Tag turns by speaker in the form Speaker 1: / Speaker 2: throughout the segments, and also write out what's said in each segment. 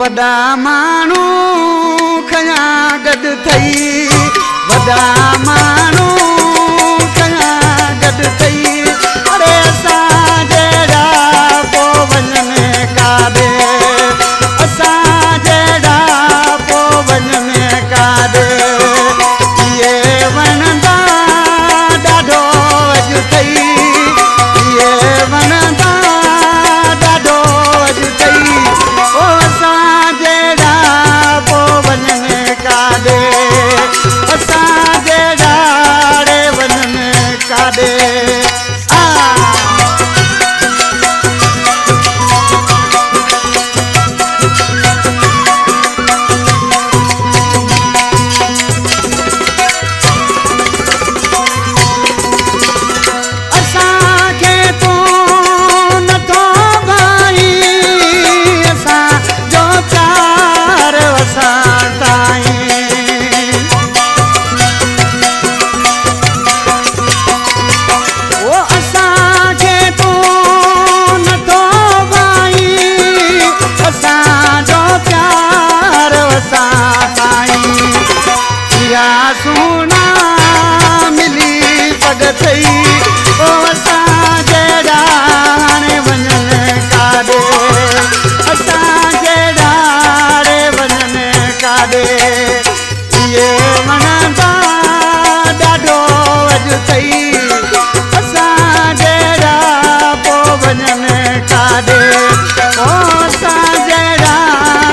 Speaker 1: वॾा माण्हू खया गॾु थई वॾा माण्हू खया गॾु थई अरे असां जहिड़ा पोइ वञनि काॾे असां जहिड़ा पोइ वञनि काॾे इहे वणंदा ॾाढो अॼु थई इहे वणंदा ॾाढो अॼु थई असां जहिड़ा पोइ वञनि काॾे असां जहिड़ा रे वञनि काॾे असांखे तूं नथो भाई असांजो प्यार असां ताईं ओ असांखे तूं नथो भाई असांजो प्यार असां ताईं इहा सुहिणा मिली पग थई ओ असां जहिड़ा हाणे वञनि काॾे असां जहिड़ा रे वञनि काॾे इहे वणंदा ॾाढो अॼु थई असां जहिड़ा पोइ वञनि काॾे ओ असां जहिड़ा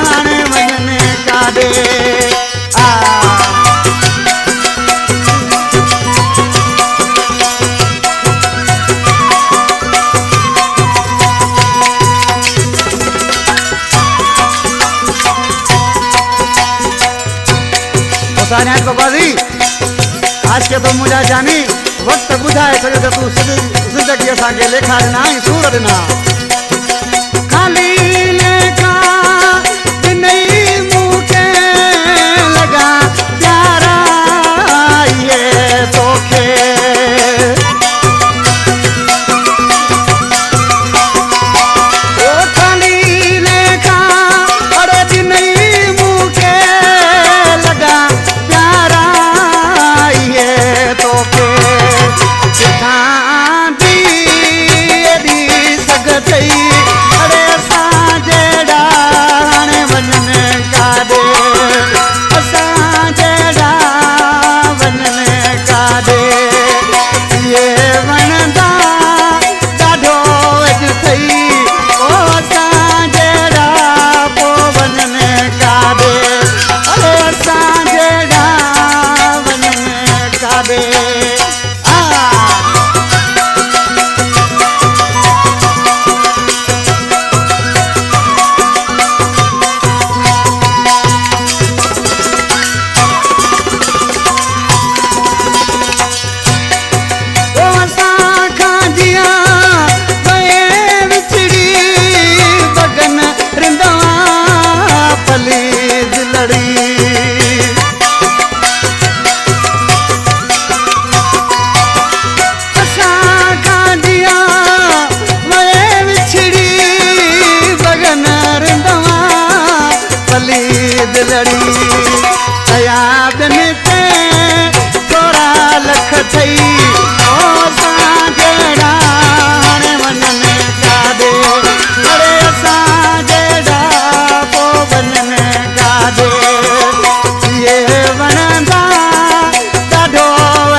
Speaker 1: हाणे वञनि काॾे निहायत बाबाजी आज के तो मुझा जानी वक्त बुझाए सॼो त तूं ज़िंदगी असांखे लेखा ॾिना ऐं सूर ॾिना खाली लेखा ॾिनई मूंखे लॻा प्यारा इहे तोखे ओ खाली लेखा अरे ॾिनई मूंखे लॻा प्यारा इहे तोखे किथां दी एॾी सघ थई अरे असां जहिड़ा हाणे वञनि काॾे असां जहिड़ा वञनि काॾे इहे वणंदा ॾाढो अॼु थई ओ असां जहिड़ा पोइ वञनि काॾे अरे असां जहिड़ा वञनि काॾे दिलड़ी दया ॿियनि ते थोरा लख थई ओ असां जहिड़ा हाणे वञनि काॾे अरे असां जहिड़ा पोइ वञनि काॾे इहे वणंदा ॾाढो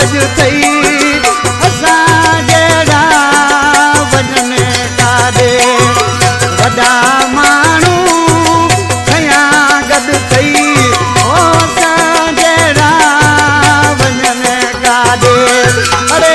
Speaker 1: अॼु थई असां जहिड़ा वञनि काॾे वॾा माण्हू खया गॾु थई ओ असां जहिड़ा वञनि काॾे अरे